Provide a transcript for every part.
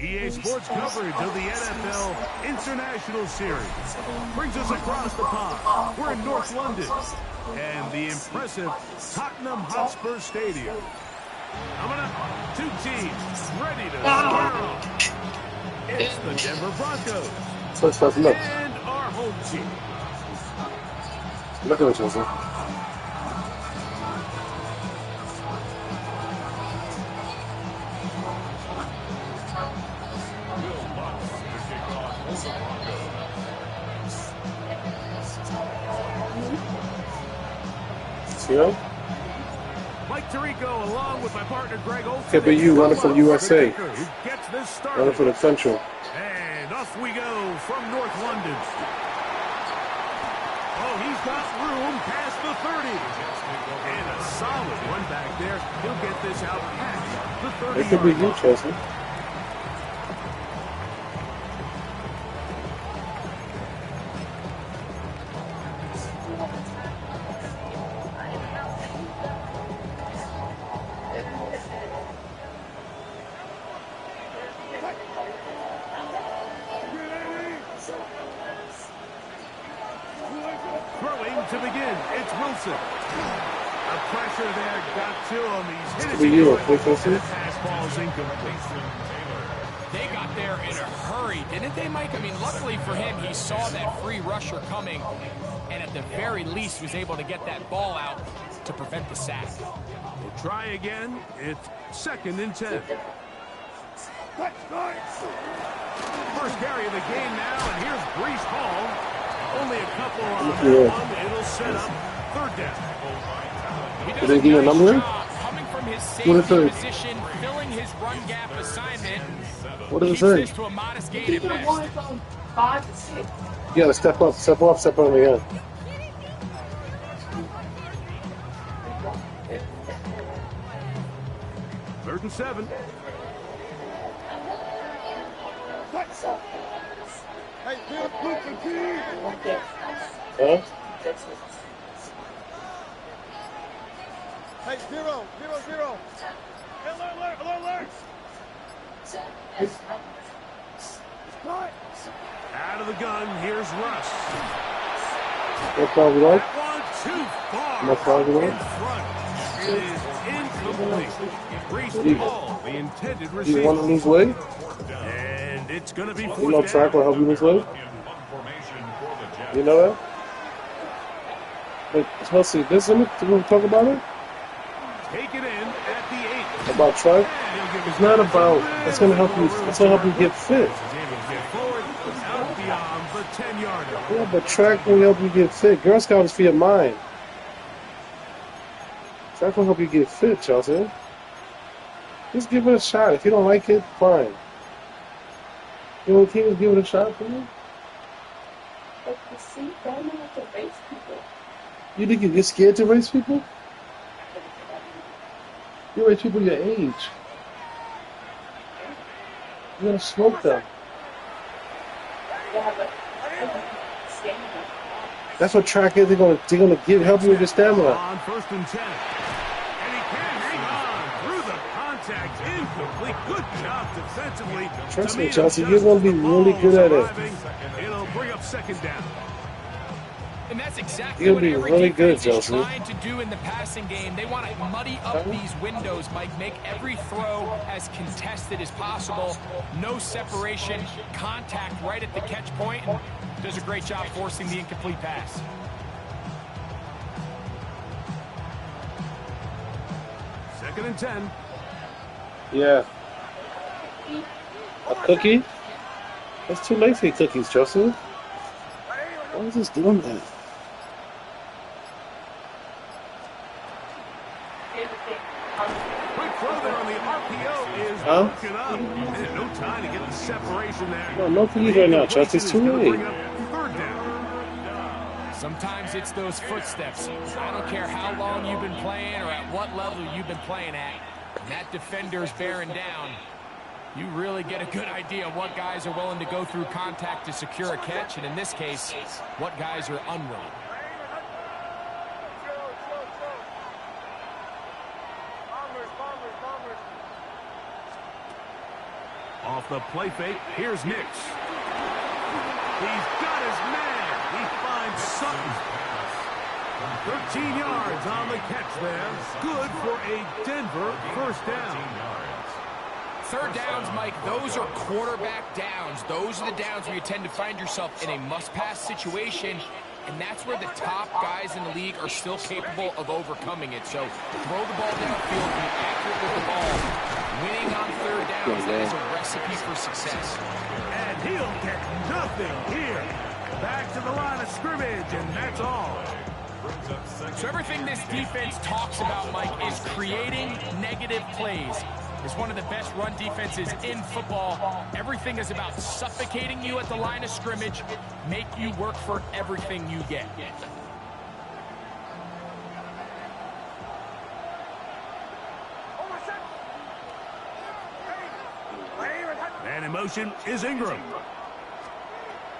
EA Sports coverage of the NFL International Series brings us across the pond. We're in North London and the impressive Tottenham Hotspur Stadium. Coming up, two teams ready to square off. It's the Denver Broncos and our home team. Look at it, Joseph. See that? Mike Tirico along with my partner Greg Olson. Could be you running from USA. Running for the Central. And off we go from North London. Oh, he's got room past the 30. And a solid run back there. He'll get this out past the 30. It could be you, Chelsea. To begin, it's Wilson. The pressure there got to him. He's hit it. The pass ball's incomplete. They got there in a hurry, didn't they, Mike? I mean, luckily for him, he saw that free rusher coming, and at the very least was able to get that ball out to prevent the sack. We'll try again. It's 2nd and 10. First carry of the game now, and here's Breece Hall. Only a couple on that one. It'll set up 3rd down. Did they give you a number? Coming from his safety position, filling his run gap assignment. What does it say? To a modest gain at best. You gotta step up, step off, step on again. Third and 7. Huh? Hey, 0, 0, 0. Alert, alert. Out of the gun, here's Russ. What call we like? One too far. What call we like? In front. It is incomplete. Breece Hall, the intended receiver. Do you want to lose weight? And it's going to be 4th You know track will help you lose weight? You know that? Wait, let's see. This is we talk about it? Take it in at the 8. About track? It's not about. It's gonna help you. It's gonna help you get fit. Out beyond the 10-yarder. Yeah, but track will help you get fit. Girl Scout is for your mind. Track will help you get fit, Chelsea. Just give it a shot. If you don't like it, fine. You want to give it a shot for me? But you see, don't have to race people. You think you're scared to race people? You race people your age. You're gonna smoke them. That's what track is. They're gonna help you with your stamina. On 1st and 10. And he can hang on through the contact. Incomplete. Good job defensively. Trust me, Chelsea, you're gonna be really good at it. It'll bring up 2nd down. And that's exactly what every really defense good, is trying to do in the passing game. They want to muddy up these windows, Mike, make every throw as contested as possible. No separation, contact right at the catch point, and does a great job forcing the incomplete pass. Second and 10. Yeah. A cookie? It's too late for your cookies, Chelsea. Why is this doing that? Quick throw there on the RPO is broken up. And no time to get the separation there. No cookies right now, Chelsea. It's too late. 3rd down. Sometimes it's those footsteps. I don't care how long you've been playing or at what level you've been playing at. When that defender's bearing down, you really get a good idea of what guys are willing to go through contact to secure a catch, and in this case, what guys are unwilling. Off the play fake, here's Nix. He's got his man. He finds Sutton. 13 yards on the catch there. Good for a Denver first down. Third downs, Mike, those are quarterback downs. Those are the downs where you tend to find yourself in a must-pass situation, and that's where the top guys in the league are still capable of overcoming it. So throw the ball downfield, be accurate with the ball. Winning on third downs, that is a recipe for success. And he'll get nothing here. Back to the line of scrimmage, and that's all. So everything this defense talks about, Mike, is creating negative plays. It's one of the best run defenses in football. Everything is about suffocating you at the line of scrimmage, make you work for everything you get. And in motion is Ingram.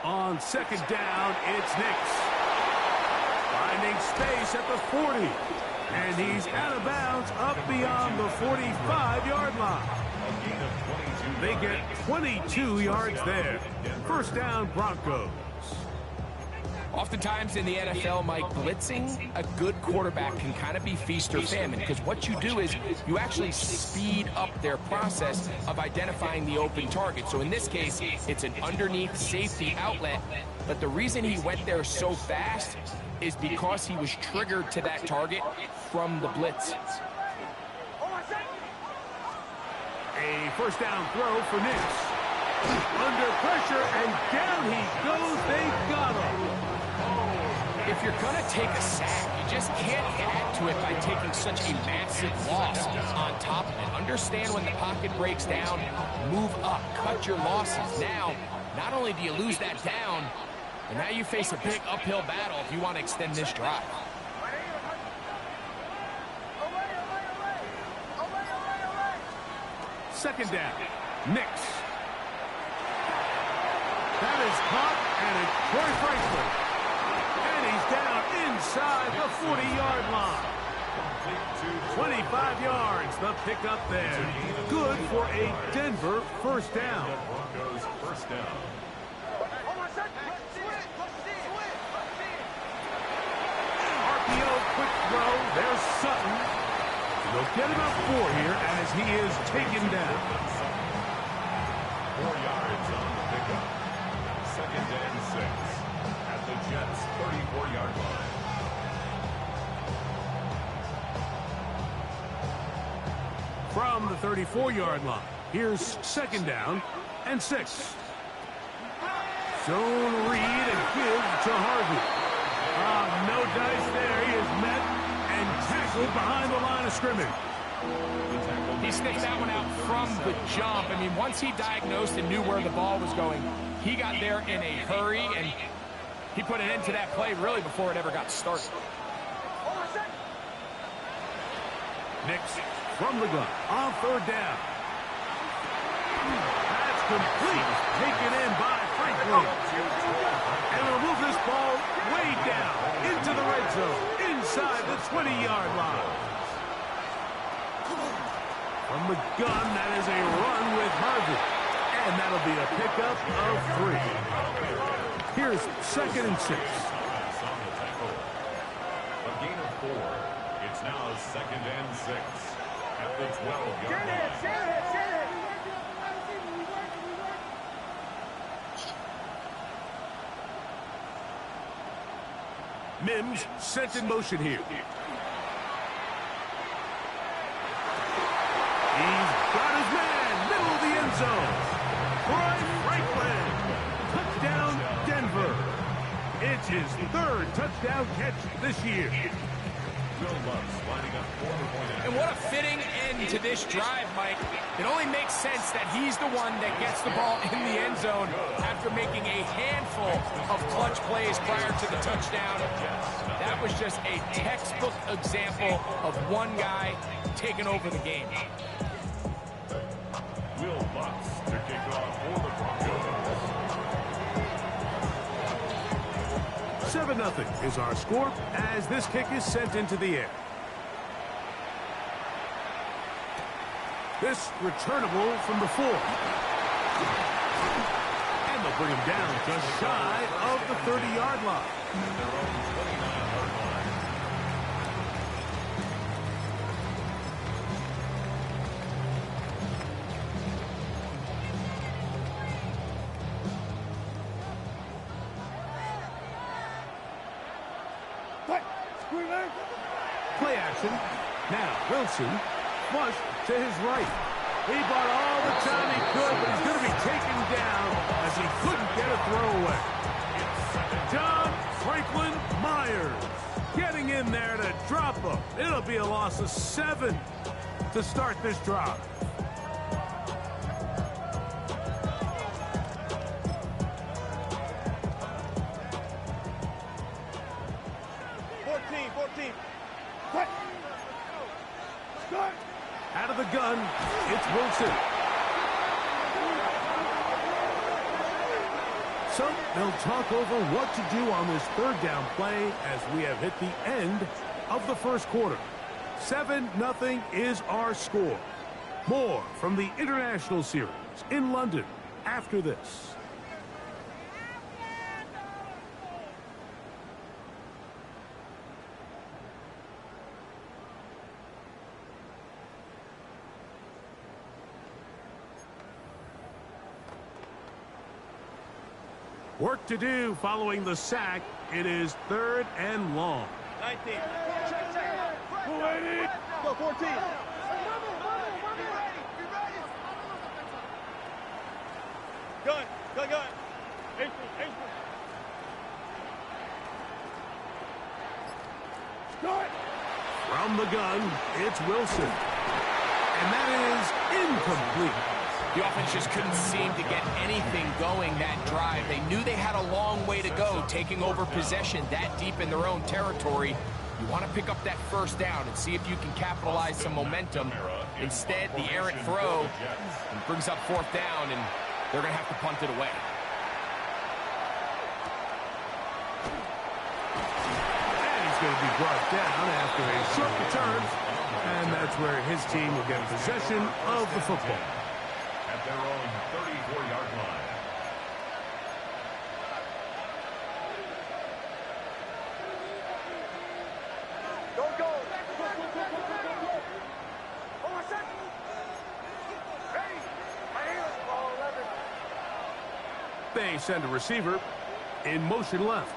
On second down, it's Nix. Finding space at the 40. And he's out of bounds up beyond the 45-yard line. They get 22 yards there. First down, Broncos. Oftentimes in the NFL, Mike, blitzing a good quarterback can kind of be feast or famine, because what you do is you actually speed up their process of identifying the open target. So in this case, it's an underneath safety outlet, but the reason he went there so fast is because he was triggered to that target from the blitz. A first down throw for Nix. Under pressure, and down he goes. They got him. If you're going to take a sack, you just can't add to it by taking such a massive loss on top of it. Understand when the pocket breaks down, move up, cut your losses. Now, not only do you lose that down, but now you face a big uphill battle if you want to extend this drive. Second down, Nix. That is caught, and it's Troy Franklin. And he's down inside the 40-yard line. 25 yards, the pickup there. Good for a Denver first down. First down. RPO quick throw. There's Sutton. They'll get about 4 here as he is taken down. 4 yards on the pickup. Second and 6 at the Jets' 34-yard line. From the 34-yard line, here's second down and 6. Zone read and give to Harvey. No dice there. He is met and tackled behind the line of scrimmage. He sniffed that one out from the jump. I mean, once he diagnosed and knew where the ball was going, he got there in a hurry, and he put an end to that play really before it ever got started. Nix from the gun on third down. That's complete. Taken in by Franklin. And will move this ball way down into the red zone, inside the 20-yard line. From the gun, that is a run with Harvey. And that'll be a pickup of 3. Here's second and 6. A gain of 4. It's now second and 6 at the 12-yard line. Mims sent in motion here. He's got his man, middle of the end zone. Troy Franklin. Touchdown, Denver. It's his 3rd touchdown catch this year. And what a fitting end to this drive, Mike. It only makes sense that he's the one that gets the ball in the end zone after making a handful of clutch plays prior to the touchdown. That was just a textbook example of one guy taking over the game. Will Lutz to kick off for the Broncos. 7-0 is our score as this kick is sent into the air. This returnable from the 4. And they'll bring him down just shy of the 30-yard line. At their own 29-yard line. Play action. Now, Wilson, flush to his right. He bought all the time he could, but he's going to be taken down as he couldn't get a throwaway. John Franklin Myers getting in there to drop him. It'll be a loss of 7 to start this drive. Out of the gun, it's Wilson. So they'll talk over what to do on this third down play as we have hit the end of the first quarter. 7-0 is our score. More from the International Series in London after this. Work to do following the sack. It is 3rd and long. 19. Go, 14. Gun. From the gun, it's Wilson. And that is incomplete. The offense just couldn't seem to get anything going that drive. They knew they had a long way to go, taking over possession that deep in their own territory. You want to pick up that first down and see if you can capitalize some momentum. Instead, the errant throw brings up 4th down, and they're going to have to punt it away. And he's going to be brought down after a short return. And that's where his team will get possession of the football. At their own 34-yard line. Go. They send a receiver in motion left.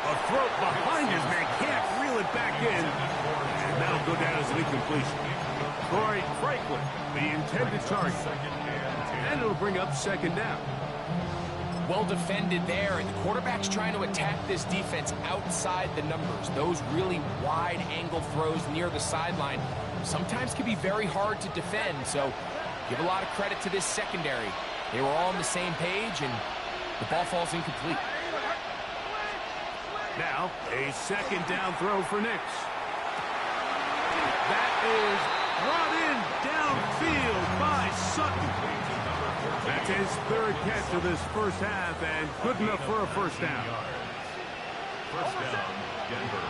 A throw behind his man, can't reel it back in. And that'll go down as an incompletion. Corey Franklin, the intended target. And it'll bring up 2nd down. Well defended there, and the quarterback's trying to attack this defense outside the numbers. Those really wide-angle throws near the sideline sometimes can be very hard to defend, so give a lot of credit to this secondary. They were all on the same page, and the ball falls incomplete. Now, a 2nd down throw for Nix. That is brought in downfield by Sutton. That's his 3rd catch of this first half, and good enough for a first down. First down, Denver.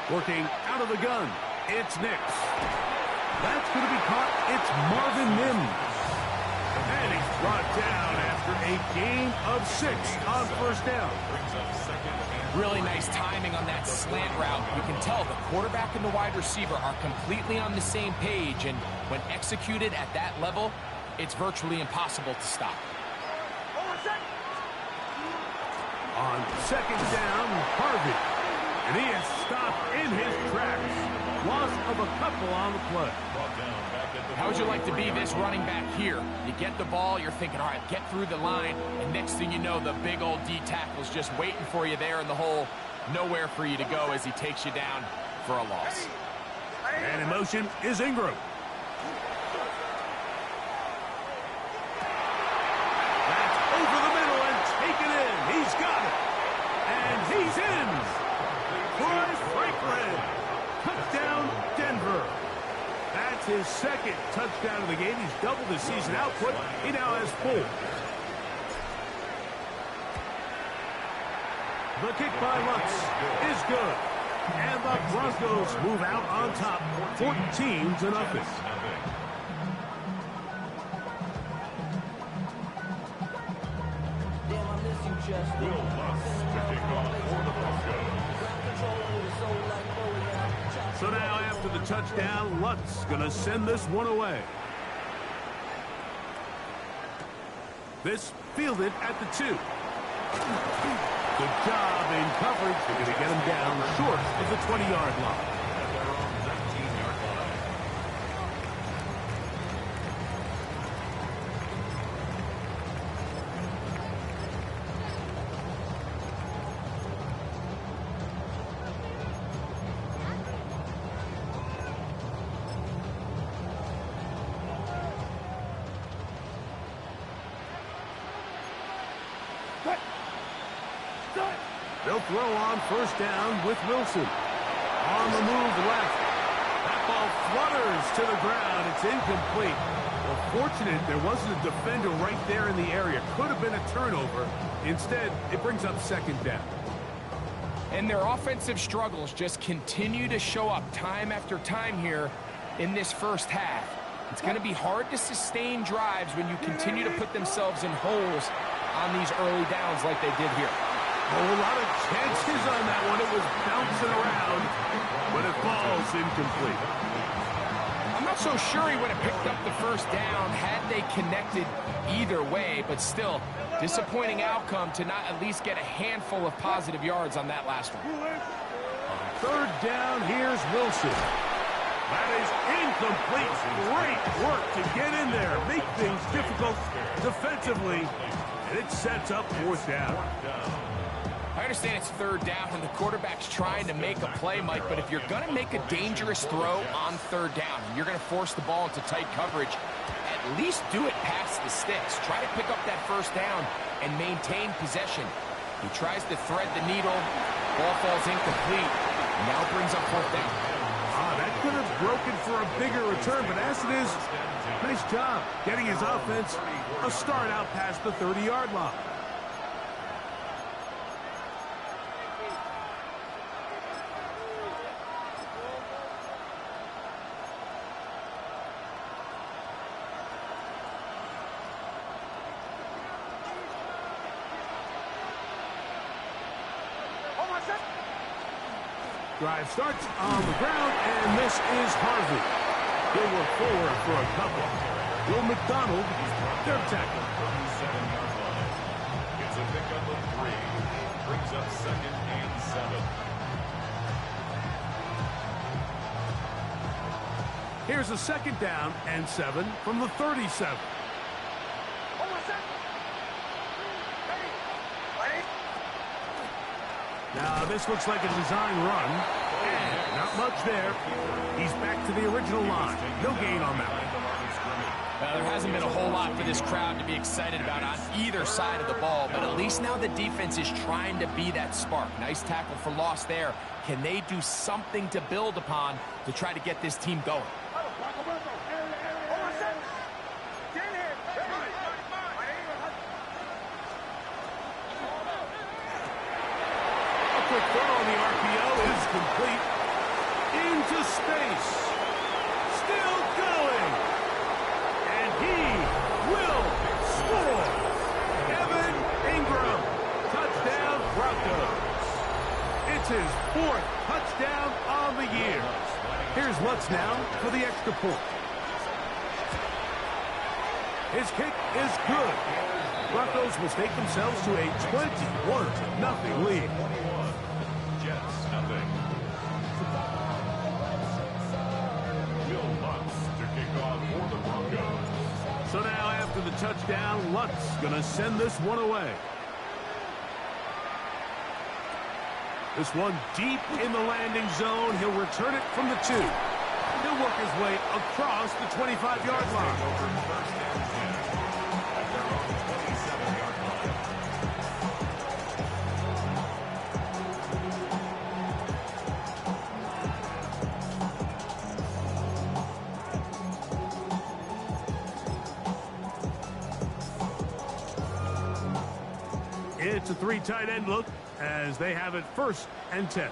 Working out of the gun, it's Nix. That's going to be caught. It's Marvin Mims. And he's brought down after a gain of 6 on first down. Really nice timing on that slant route. You can tell the quarterback and the wide receiver are completely on the same page, and when executed at that level, it's virtually impossible to stop. On 2nd down, Harvey. And he is stopped in his tracks. Loss of a couple on the play. How would you like to be this running back here? You get the ball, you're thinking, all right, get through the line, and next thing you know, the big old D tackle's just waiting for you there in the hole. Nowhere for you to go as he takes you down for a loss. And in motion is Ingram. That's over the middle and taken in. He's got it. And he's in. Troy Franklin. Touchdown, Denver. That's his 2nd touchdown of the game. He's doubled his season output. He now has 4. The kick by Lutz is good. And the Broncos move out on top, 14-0. Will Lutz to kick off for the Broncos. So now after the touchdown, Lutz going to send this one away. This fielded at the 2. Good job in coverage. They're going to get him down short of the 20-yard line. At their own 19-yard line. They'll throw on first down with Wilson. On the move left. That ball flutters to the ground. It's incomplete. Well, fortunate there wasn't a defender right there in the area. Could have been a turnover. Instead, it brings up second down. And their offensive struggles just continue to show up time after time here in this first half. It's going to be hard to sustain drives when you continue to put themselves in holes on these early downs like they did here. Oh, a lot of chances on that one. It was bouncing around, but it falls incomplete. I'm not so sure he would have picked up the first down had they connected either way, but still, disappointing outcome to not at least get a handful of positive yards on that last one. Third down, here's Wilson. That is incomplete. Great work to get in there, make things difficult defensively, and it sets up fourth down. I understand it's third down and the quarterback's trying to make a play, Mike, but if you're going to make a dangerous throw on third down and you're going to force the ball into tight coverage, at least do it past the sticks. Try to pick up that first down and maintain possession. He tries to thread the needle. Ball falls incomplete. Now brings up fourth down. That could have broken for a bigger return, but as it is, nice job getting his offense a start out past the 30-yard line. Drive starts on the ground, and this is Harvey. He'll work forward for a couple. Will McDonald, their tackle. 37-yard line. Gets a pickup of 3. Brings up second and 7. Here's a second down and 7 from the 37. Now, this looks like a design run, and not much there. He's back to the original line. No gain on that one. There hasn't been a whole lot for this crowd to be excited about on either side of the ball, but at least now the defense is trying to be that spark. Nice tackle for loss there. Can they do something to build upon to try to get this team going? Quick throw on the RPO is complete. Into space. Still going. And he will score. Evan Ingram. Touchdown Broncos. It's his 4th touchdown on the year. Here's Lutz now for the extra point. His kick is good. Broncos will take themselves to a 21-0 lead. Jets, nothing. Will Lutz to kick off for the Broncos. So now after the touchdown, Lutz going to send this one away. This one deep in the landing zone. He'll return it from the 2. He'll work his way across the 25-yard line. Over first and 10 at their own 27-yard line. It's a 3 tight end look as they have it 1st and 10.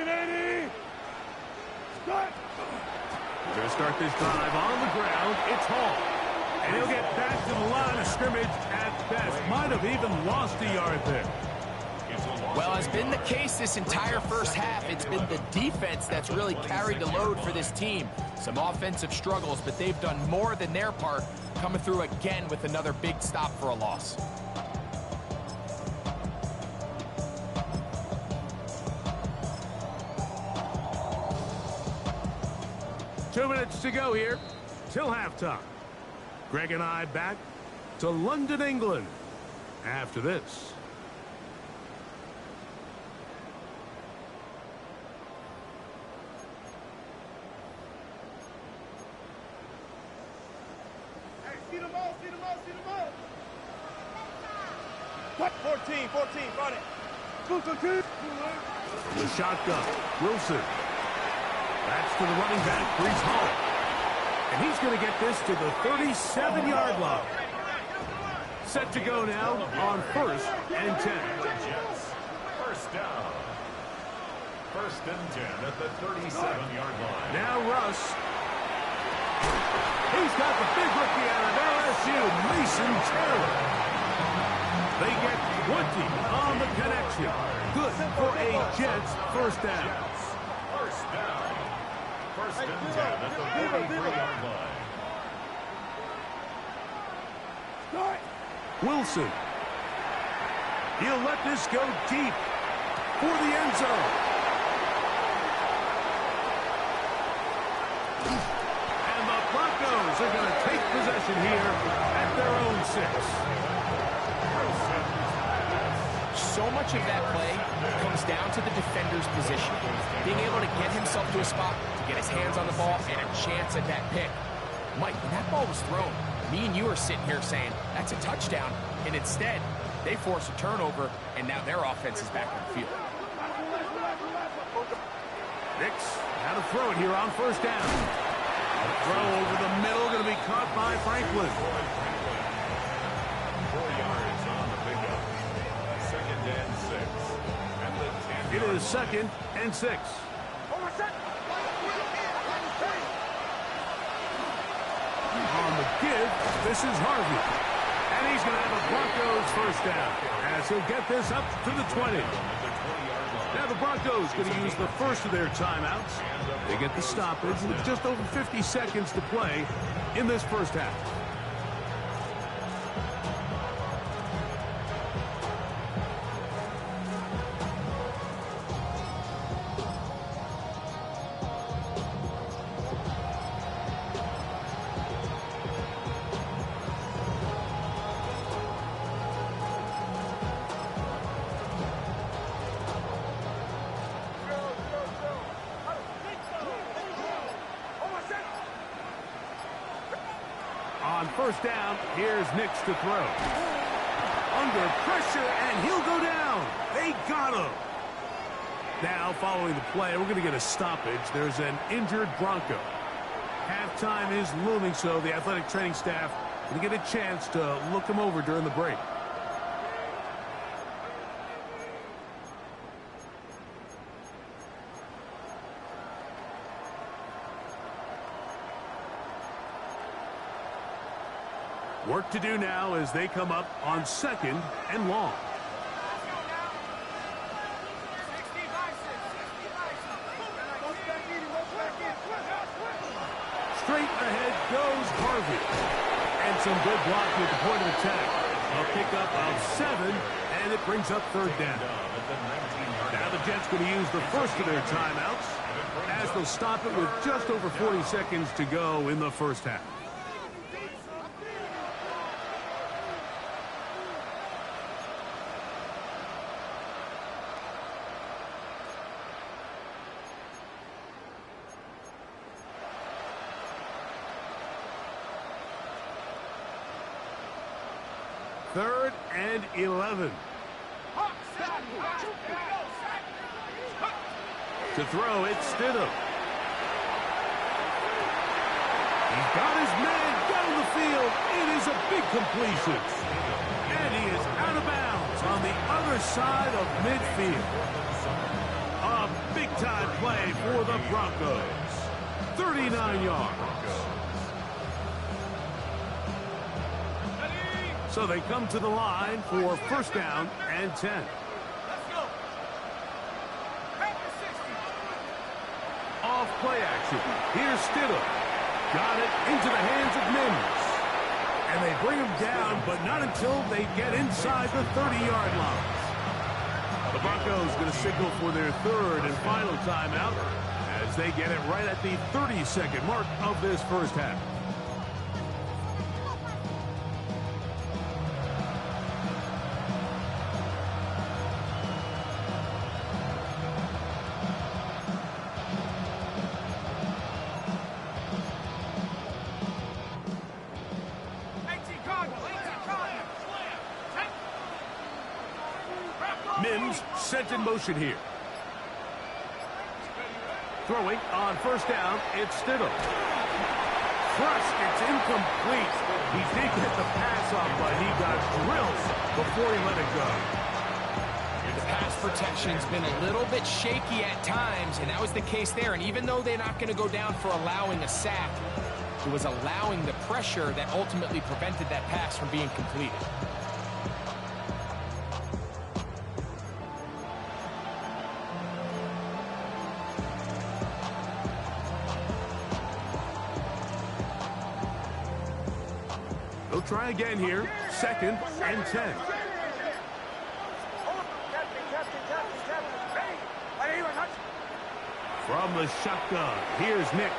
1980. Start. We're going to start this drive on the ground. It's Hall. And he'll get back to the line of scrimmage at best. Might have even lost a yard there. Well, has been the case this entire first half. It's been the defense that's really carried the load for this team. Some offensive struggles, but they've done more than their part, coming through again with another big stop for a loss. Two minutes to go here till halftime. Greg and I back to London, England after this. Hey, see the ball, see the ball, see the ball. What? 14, run it. The shotgun, Wilson. That's to the running back, Brees Hall. And he's going to get this to the 37-yard line. Set to go now on 1st and 10. First down. 1st and 10 at the 37-yard line. Now Russ. He's got the big rookie out of LSU, Mason Taylor. They get 20 on the connection. Good for a Jets first down. First down. 1st and 10 at the 43-yard line. Wilson. He'll let this go deep for the end zone. And the Broncos are going to take possession here at their own 6. So much of that play comes down to the defender's position. Being able to get himself to a spot, to get his hands on the ball, and a chance at that pick. Mike, when that ball was thrown, me and you are sitting here saying, that's a touchdown. And instead, they force a turnover, and now their offense is back on the field. Nix, how to throw it here on 1st down. A throw over the middle, going to be caught by Franklin. 4 yards on the pickup. 2nd and 6. At the 10. It is 2nd and 6. On the give, this is Harvey. And he's going to have a Broncos first down as he'll get this up to the 20. Now the Broncos going to use the first of their timeouts. They get the stoppage with just over 50 seconds to play in this first half. On 1st down, here's Nix to throw. Under pressure, and he'll go down. They got him. Now, following the play, we're going to get a stoppage. There's an injured Bronco. Halftime is looming, so the athletic training staff going to get a chance to look him over during the break. Work to do now as they come up on 2nd and long. Straight ahead goes Harvey. And some good blocking at the point of attack. A pickup of 7, and it brings up 3rd down. Now the Jets going to use the first of their timeouts as they'll stop it with just over 40 seconds to go in the first half. Third and 11. To throw, it's Stidham. He's got his man down the field. It is a big completion. And he is out of bounds on the other side of midfield. A big Big-time play for the Broncos. 39 yards. So they come to the line for first down and 10. Off play action. Here's Stidham. Got it into the hands of Mims. And they bring him down, but not until they get inside the 30-yard line. The Broncos going to signal for their third and final timeout as they get it right at the 30-second mark of this first half. Mims sent in motion here. Throwing on first down, it's Stidham. Crushed, it's incomplete. He did get the pass off, but he got drilled before he let it go. The pass protection's been a little bit shaky at times, and that was the case there. And even though they're not going to go down for allowing a sack, it was allowing the pressure that ultimately prevented that pass from being completed. They'll try again here. Second and 10. From the shotgun, here's Nix.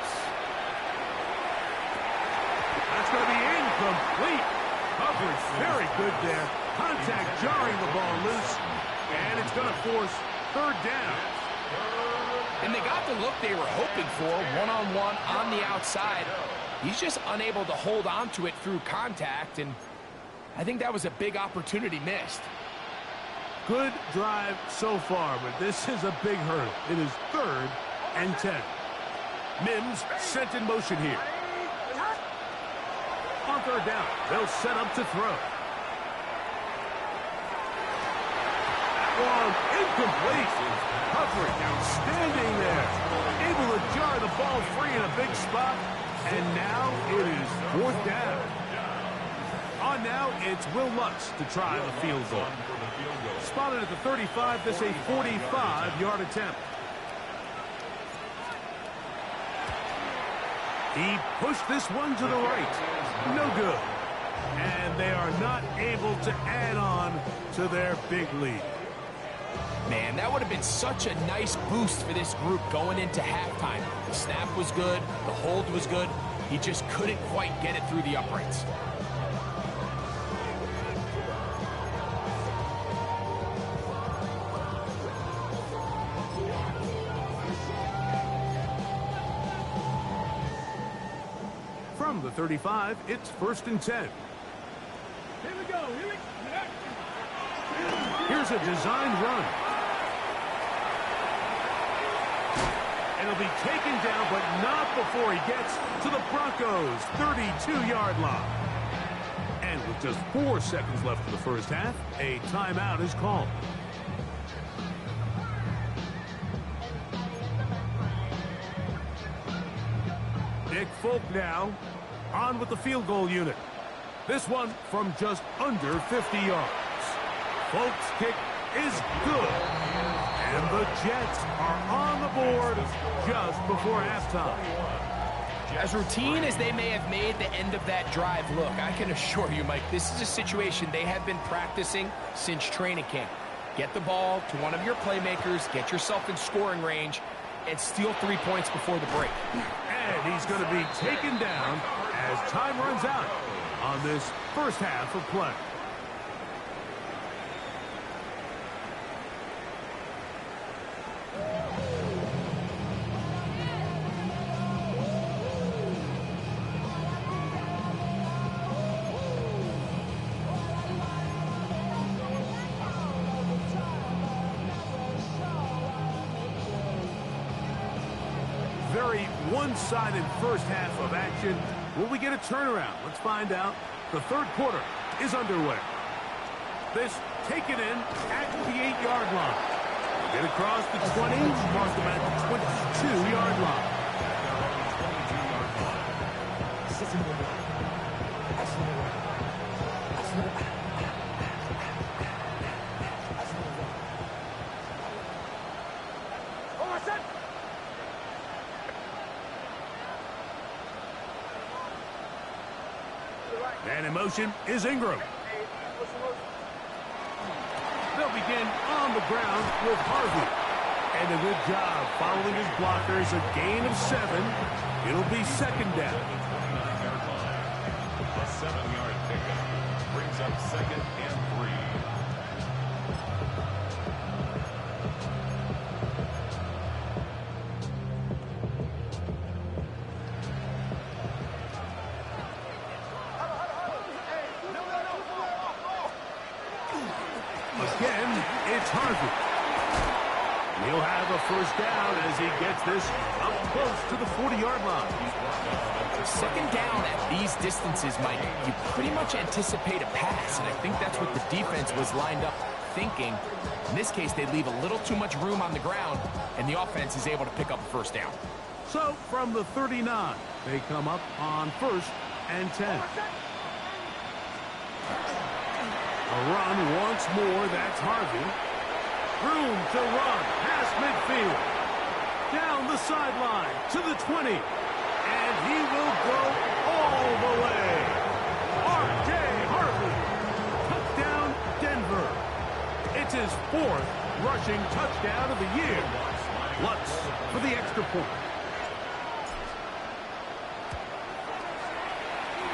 That's going to be incomplete. Coverage very good there. Contact jarring the ball loose. And it's going to force third down. And they got the look they were hoping for, one-on-one on the outside. He's just unable to hold on to it through contact, and I think that was a big opportunity missed. Good drive so far, but this is a big hurdle. It is third and 10. Mims sent in motion here. On third down, they'll set up to throw. That one incomplete. Coverage outstanding there. Able to jar the ball free in a big spot. And now it is fourth down. On now, it's Will Lutz to try the field goal. Spotted at the 35, this a 45-yard attempt. He pushed this one to the right. No good. And they are not able to add on to their big lead. Man, that would have been such a nice boost for this group going into halftime. The snap was good. The hold was good. He just couldn't quite get it through the uprights. From the 35, it's first and 10. Here we go. Here's a designed run. And he'll be taken down, but not before he gets to the Broncos' 32-yard line. And with just 4 seconds left in the first half, a timeout is called. Nick Folk now on with the field goal unit. This one from just under 50 yards. Folk's kick is good. And the Jets are on the board just before halftime. As routine as they may have made the end of that drive look, I can assure you, Mike, this is a situation they have been practicing since training camp. Get the ball to one of your playmakers, get yourself in scoring range, and steal 3 points before the break. And he's going to be taken down as time runs out on this first half of play. Very one-sided first half of action. Will we get a turnaround? Let's find out. The third quarter is underway. This taken in at the 8-yard line. Get across the 20, mark them at the 22-yard line. And in motion is Ingram. They'll begin on the ground with Harvey. And a good job following his blockers. A gain of 7. It'll be second down. A 7-yard pickup brings up second and 3. Again, it's Harvey. He'll have a first down as he gets this up close to the 40-yard line. Second down at these distances, Mike, you pretty much anticipate a pass, and I think that's what the defense was lined up thinking. In this case, they leave a little too much room on the ground, and the offense is able to pick up a first down. So, from the 39, they come up on 1st and 10. A run once more, that's Harvey. Room to run, past midfield. Down the sideline to the 20. And he will go all the way. R.J. Harvey. Touchdown, Denver. It's his 4th rushing touchdown of the year. Lutz for the extra point.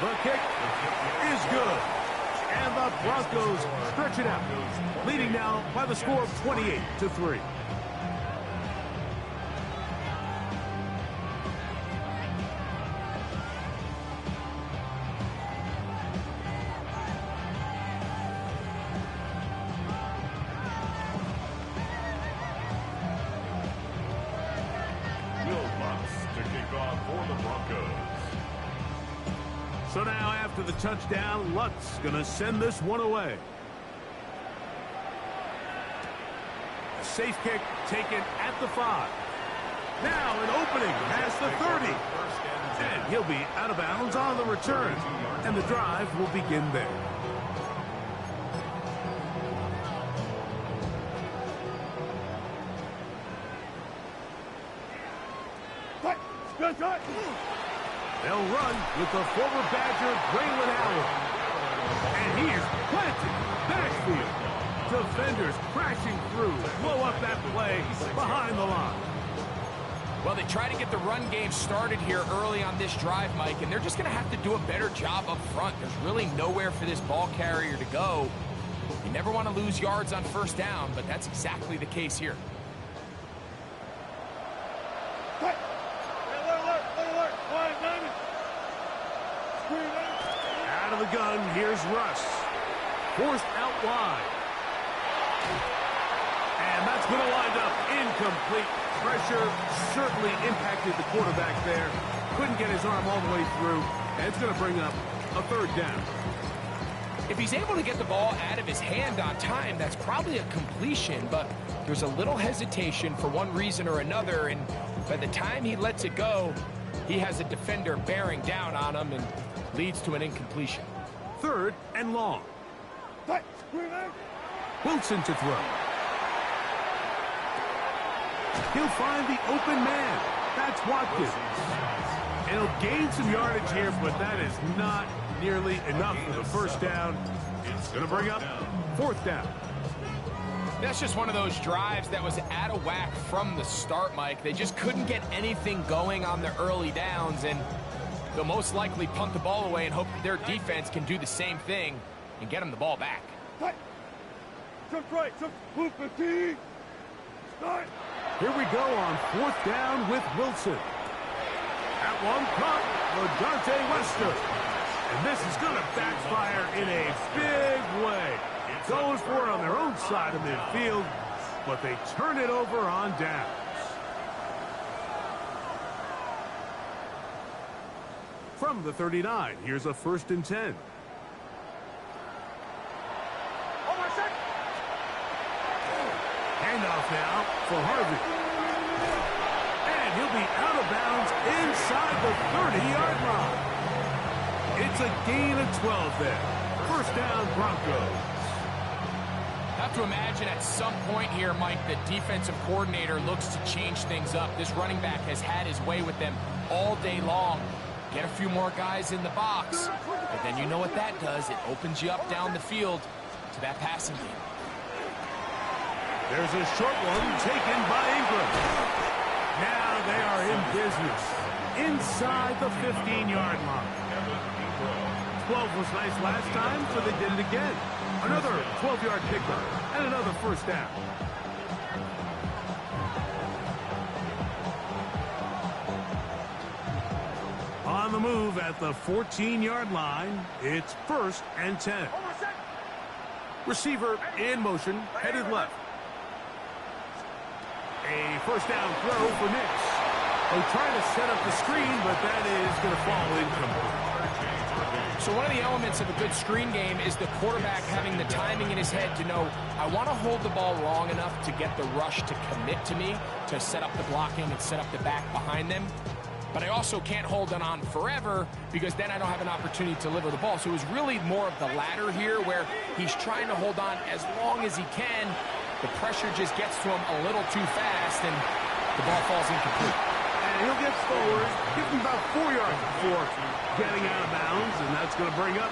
The kick is good. And the Broncos stretch it out, leading now by the score of 28-3. To kick off for the Broncos. So now after the touchdown, Lutz going to send this one away. A safe kick taken at the 5. Now an opening past the 30. And he'll be out of bounds on the return. And the drive will begin there. They'll run with the former Badger, Braylon Allen. And he is planted. Backfield. Defenders crashing through. Blow up that play behind the line. Well, they try to get the run game started here early on this drive, Mike, and they're just going to have to do a better job up front. There's really nowhere for this ball carrier to go. You never want to lose yards on first down, but that's exactly the case here. Out of the gun, here's Russ. Forced out wide. And that's going to wind up incomplete. Pressure certainly impacted the quarterback there. Couldn't get his arm all the way through. And it's going to bring up a 3rd down. If he's able to get the ball out of his hand on time, that's probably a completion, but there's a little hesitation for one reason or another, and by the time he lets it go, he has a defender bearing down on him and leads to an incompletion. 3rd and long. Wilson to throw. He'll find the open man. That's Watkins. And he'll gain some yardage here, but that is not nearly enough for the first down. It's going to bring up 4th down. That's just one of those drives that was out of whack from the start, Mike. They just couldn't get anything going on the early downs, and they'll most likely punt the ball away and hope that their defense can do the same thing and get them the ball back. Here we go on 4th down with Wilson. At one caught, Ladante Wester. And this is going to backfire in a big way. Going for it on their own side of midfield, but they turn it over on downs. From the 39, here's a 1st and 10. Handoff now for Harvey. And he'll be out of bounds inside the 30-yard line. It's a gain of 12 there. First down, Broncos. Have to imagine at some point here, Mike, the defensive coordinator looks to change things up. This running back has had his way with them all day long. Get a few more guys in the box, but then you know what that does. It opens you up down the field to that passing game. There's a short one taken by Ingram. Now they are in business inside the 15-yard line. 12 was nice last time, so they did it again. Another 12-yard pickup and another first down. On the move at the 14-yard line, it's 1st and 10. Receiver in motion, headed left. A first down throw for Nix. They try to set up the screen, but that is going to fall incomplete. So one of the elements of a good screen game is the quarterback having the timing in his head to know, I want to hold the ball long enough to get the rush to commit to me, to set up the blocking and set up the back behind them. But I also can't hold it on forever because then I don't have an opportunity to deliver the ball. So it was really more of the latter here where he's trying to hold on as long as he can. The pressure just gets to him a little too fast and the ball falls incomplete. And he'll get forward, give him about 4 yards before getting out of bounds, and that's going to bring up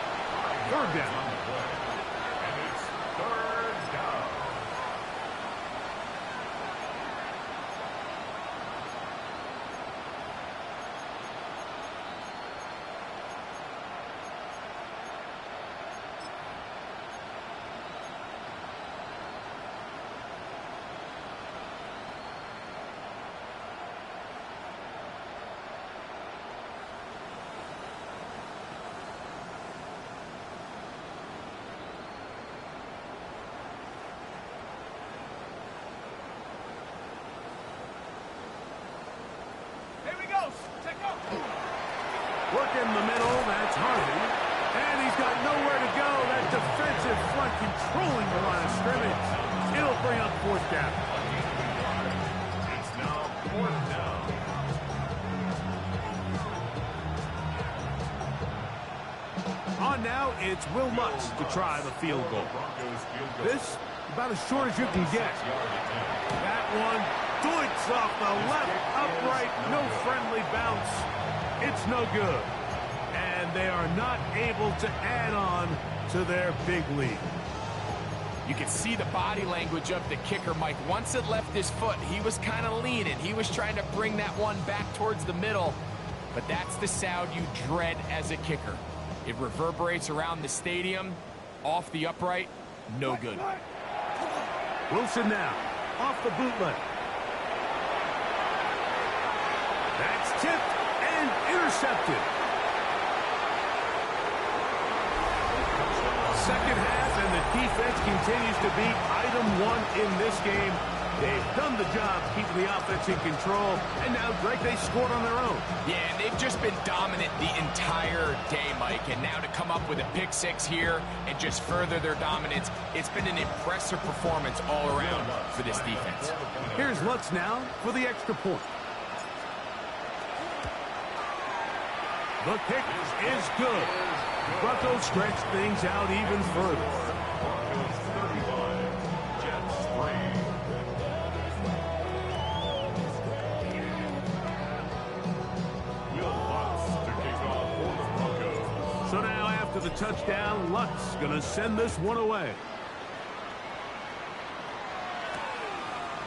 3rd down. And it's 3rd down. Working the middle, that's Harvey. And he's got nowhere to go. That defensive front controlling the line of scrimmage. It'll bring up 4th down. It's now 4th down. On now, it's Will Lutz to try the field goal. Broncos field goal. This, about as short as you can get. That one, doinks off the left upright, no friendly bounce. It's no good. And they are not able to add on to their big lead. You can see the body language of the kicker, Mike. Once it left his foot, he was kind of leaning. He was trying to bring that one back towards the middle. But that's the sound you dread as a kicker. It reverberates around the stadium, off the upright, no good. Wilson now, off the bootleg. That's tipped and intercepted. Second half, and the defense continues to be item 1 in this game. They've done the job keeping the offense in control, and now, Greg, they scored on their own. Yeah, and they've just been dominant the entire day, Mike, and now to come up with a pick 6 here and just further their dominance, it's been an impressive performance all around for this defense. Here's Lutz now for the extra point. The kick is good. Broncos stretch things out even further. Broncos 35, Jets 3. Will Lutz to kick off for the Broncos. So now after the touchdown, Lutz going to send this one away.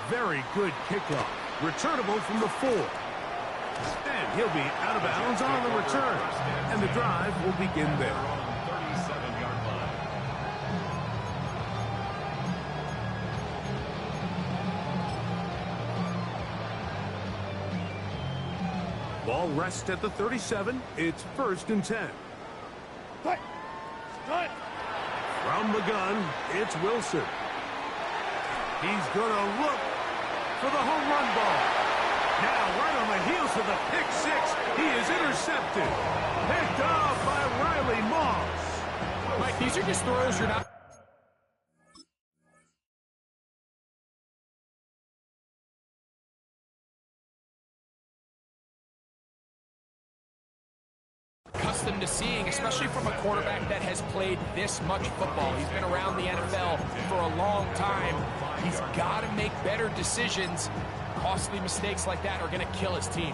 Very good kickoff. Returnable from the 4. And he'll be out of bounds on the return. And the drive will begin there. On the 37-yard line. Ball rests at the 37. It's 1st and 10. From the gun, it's Wilson. He's going to look for the home run ball. Now, right on the heels of the pick 6, he is intercepted. Picked off by Riley Moss. Mike, these are just throws you're not accustomed to seeing, especially from a quarterback that has played this much football. He's been around the NFL for a long time. He's got to make better decisions. Costly mistakes like that are going to kill his team.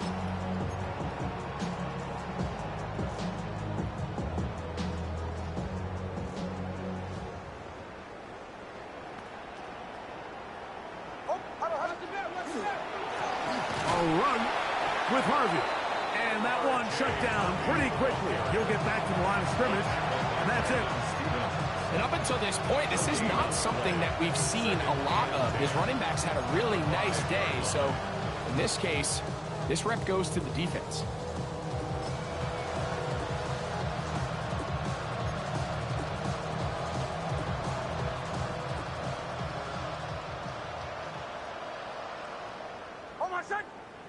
A run with Harvey. And that one shut down pretty quickly. He'll get back to the line of scrimmage, and that's it. And up until this point, this is not something that we've seen a lot of. His running backs had a really nice day. So in this case, this rep goes to the defense.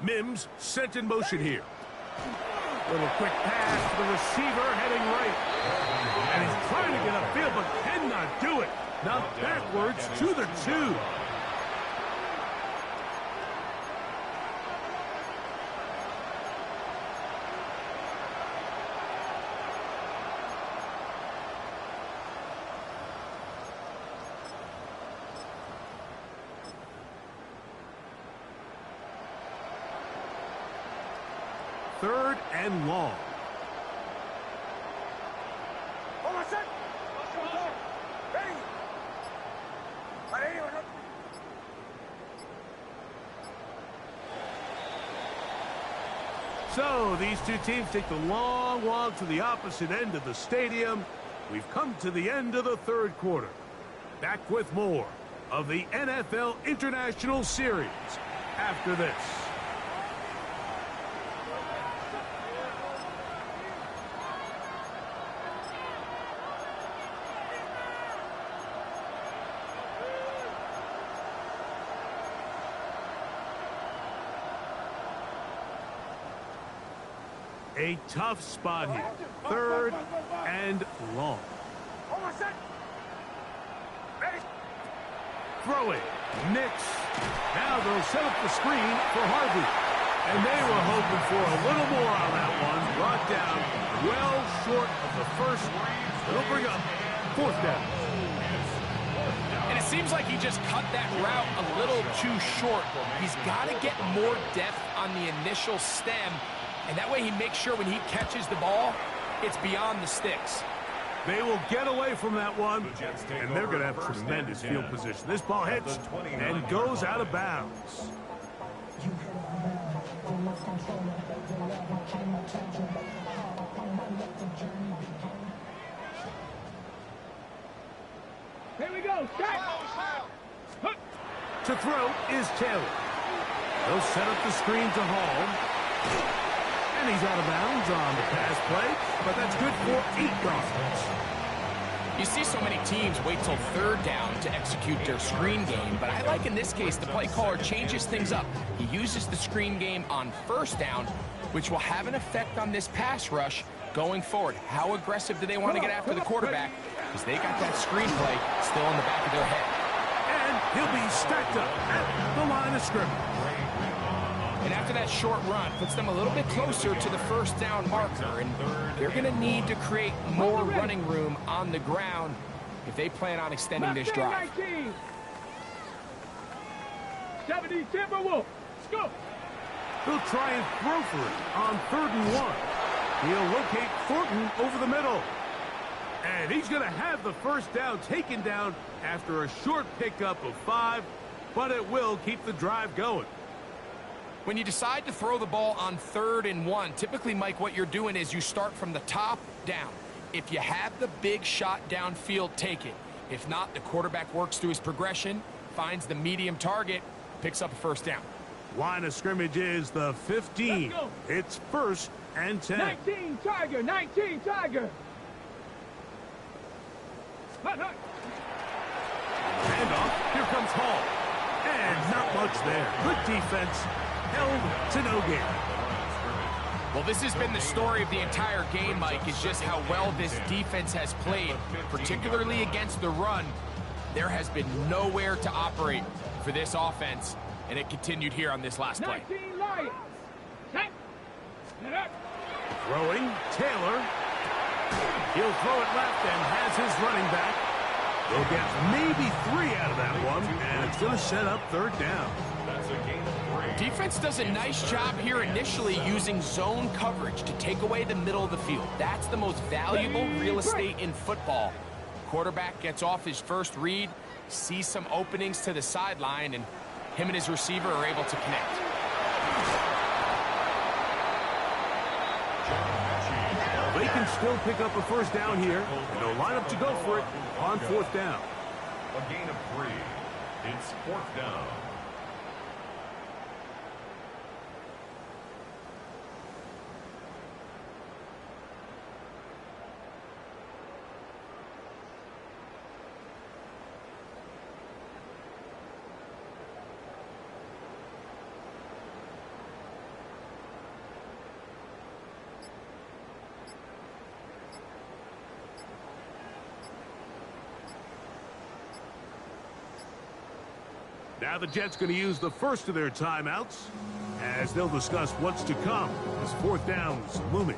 Mims sent in motion here. Little quick pass to the receiver heading right. And he's trying to get upfield but cannot do it. Now backwards to the 2. Third and long. So these two teams take the long walk to the opposite end of the stadium. We've come to the end of the third quarter. Back with more of the NFL International Series after this. A tough spot here. Third and long. Throw it. Nix. Now they'll set up the screen for Harvey. And they were hoping for a little more on that one. Brought down well short of the first. It'll bring up fourth down. And it seems like he just cut that route a little too short. He's got to get more depth on the initial stem. And that way he makes sure when he catches the ball, it's beyond the sticks. They will get away from that one, and they're going to have tremendous field position. This ball hits and goes out of bounds. Here we go. To throw is Taylor. They'll set up the screen to Hall. And he's out of bounds on the pass play, but that's good for 8 yards. You see so many teams wait till third down to execute their screen game, but I like in this case the play caller changes things up. He uses the screen game on first down, which will have an effect on this pass rush going forward. How aggressive do they want to get after the quarterback? Because they got that screen play still in the back of their head. And he'll be stacked up at the line of scrimmage. And after that short run, puts them a little bit closer to the first down marker. And they're going to need to create more running room on the ground if they plan on extending this drive. 70 Timberwolves. Let's go. He'll try and throw for it on 3rd and 1. He'll locate Thornton over the middle. And he's going to have the first down taken down after a short pickup of 5, but it will keep the drive going. When you decide to throw the ball on 3rd and 1, typically, Mike, what you're doing is you start from the top down. If you have the big shot downfield, take it. If not, the quarterback works through his progression, finds the medium target, picks up a first down. Line of scrimmage is the 15. It's 1st and 10. 19 Tiger, 19 Tiger. Handoff. Here comes Hall. And not much there. Good defense. Held to no gain. Well, this has been the story of the entire game, Mike, is just how well this defense has played, particularly against the run. There has been nowhere to operate for this offense, and it continued here on this last play. 19 Lions. Throwing, Taylor. He'll throw it left and has his running back. They'll get maybe 3 out of that one, and it's going to set up third down. That's a gain of 3. Defense does a nice job here initially using zone coverage to take away the middle of the field. That's the most valuable real estate in football. Quarterback gets off his first read, sees some openings to the sideline, and him and his receiver are able to connect. They can still pick up a first down here, and they'll line up to go for it on fourth down. A gain of 3. It's fourth down. Now the Jets going to use the first of their timeouts as they'll discuss what's to come as fourth down's looming.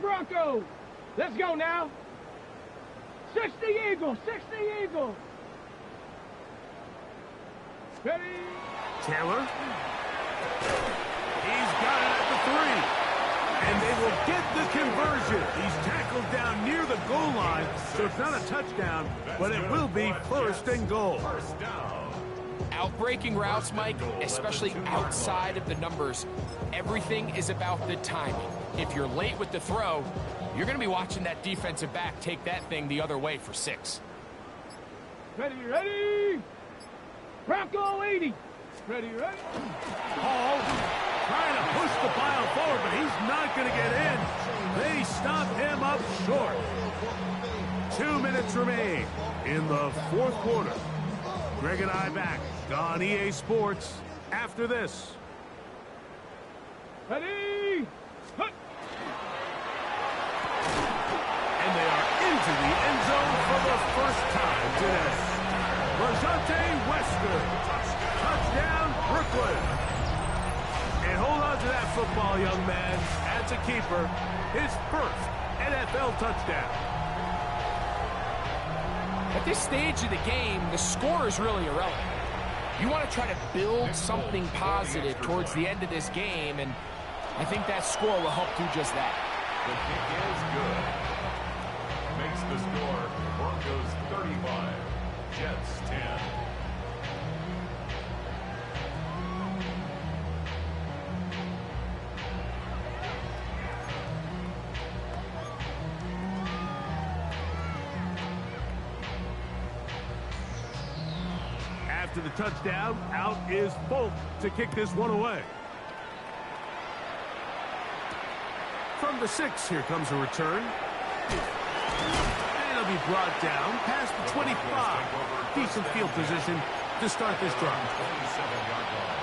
Broncos. Let's go now. 60 Eagles. 60 Eagles. Ready? Taylor. He's got it at the 3. And they will get the conversion. He's tackled down near the goal line, so it's not a touchdown, but it will be first and goal. First down. Outbreaking routes, Mike, especially outside of the numbers, everything is about the timing. If you're late with the throw, you're going to be watching that defensive back take that thing the other way for 6. Ready, ready. Bronco 80. Ready, ready. Hall trying to push the pile forward, but he's not going to get in. They stop him up short. 2 minutes remain in the fourth quarter. Greg and I back on EA Sports after this. Ready. Hut. And they are into the end zone for the first time today. Rajante Wester. Touchdown, Brooklyn. And hold on to that football, young man. As a keeper, his first NFL touchdown. At this stage of the game, the score is really irrelevant. You want to try to build something positive towards the end of this game, and I think that score will help do just that. The kick is good. Makes the score Broncos 35, Jets 10. After the touchdown, out is Folk to kick this one away. From the 6, here comes a return. And it'll be brought down past the 25. Decent field position to start this drive. 27-yard line.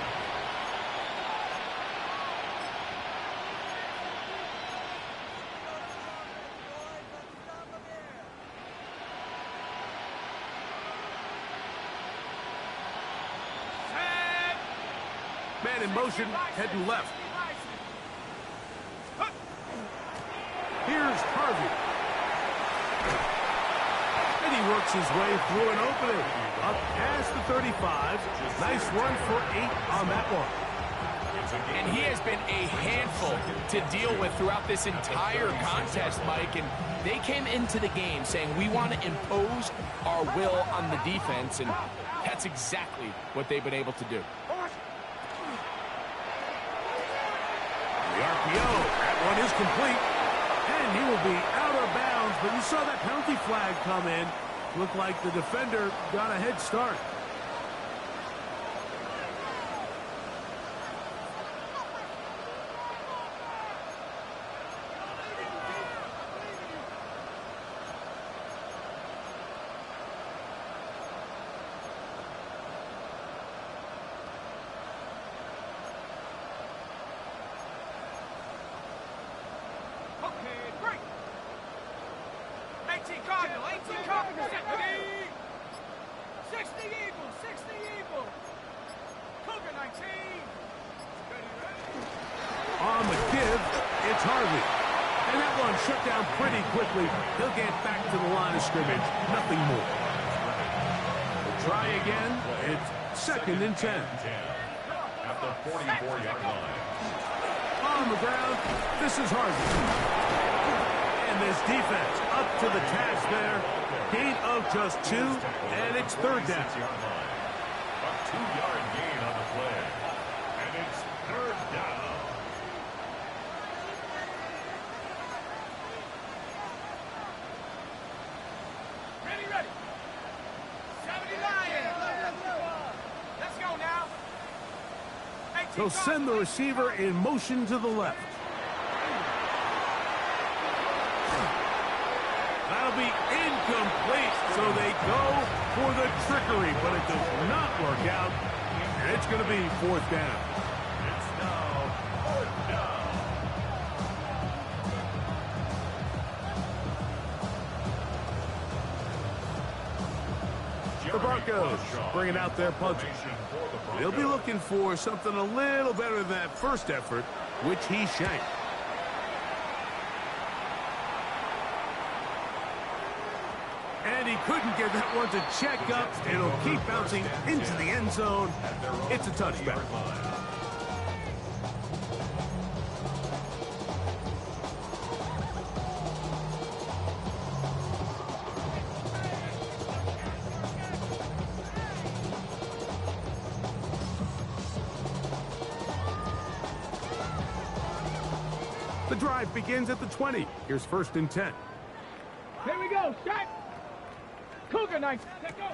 Man in motion, heading left. Here's Harvey. And he works his way through an opening. Up past the 35. Nice run for 8 on that one. And he has been a handful to deal with throughout this entire contest, Mike. And they came into the game saying, we want to impose our will on the defense. And that's exactly what they've been able to do. The RPO, that one is complete. And he will be out of bounds, but you saw that penalty flag come in. Looked like the defender got a head start. Cardinal, 18 Cardinal. Ready? 60 Eagle, 60 Eagle. Cougar 19. Ready, ready. On the give, it's Harvey. And that one shut down pretty quickly. He'll get back to the line of scrimmage. Nothing more. Try again. It's 2nd and 10. At the 44-yard line. On the ground, this is Harvey. And this defense up to the task there. Gain of just 2, and it's 3rd down. A 2-yard gain on the play. And it's 3rd down. Ready, ready. 79. Let's go now. They'll send the receiver in motion to the left. That'll be incomplete, so they go for the trickery, but it does not work out, and it's going to be 4th down. It's now 4th down. The Broncos bringing out their punter. They'll be looking for something a little better than that first effort, which he shanked. And he couldn't get that one to check up. It'll keep bouncing into the end zone. It's a touchback. The drive begins at the 20. Here's 1st and 10. Here we go. Start. Cougar 19. Let's go.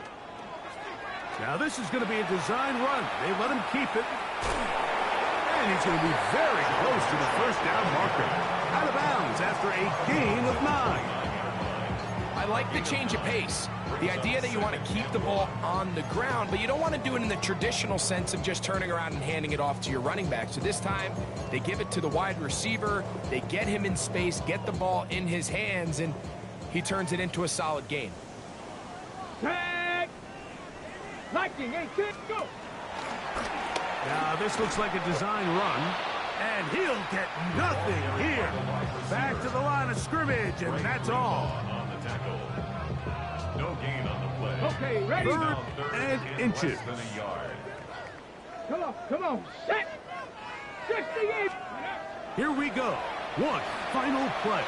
Now this is going to be a design run. They let him keep it. And he's going to be very close to the 1st down marker. Out of bounds after a gain of 9. I like the change of pace. The idea that you want to keep the ball on the ground, but you don't want to do it in the traditional sense of just turning around and handing it off to your running back. So this time, they give it to the wide receiver. They get him in space, get the ball in his hands, and he turns it into a solid gain. Tag. Lightning 18. Go. Now this looks like a design run. And he'll get nothing here. Back to the line of scrimmage, and that's all. On the tackle. No gain on the play. Okay, ready? 3rd and inches. Less than a yard. Come on. Set. 68. Here we go. One final play.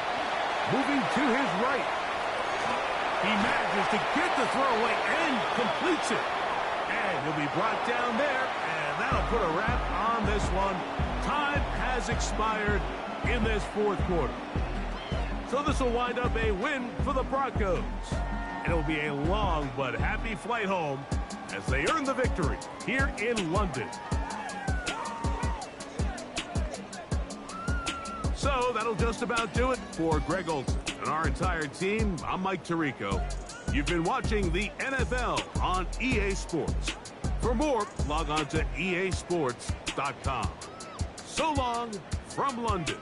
Moving to his right. He manages to get the throw away and completes it. And he'll be brought down there, and that'll put a wrap on this one. Time has expired in this 4th quarter. So this will wind up a win for the Broncos. And it will be a long but happy flight home as they earn the victory here in London. So that'll just about do it for Greg Olson and our entire team. I'm Mike Tirico. You've been watching the NFL on EA Sports. For more, log on to easports.com. So long from London.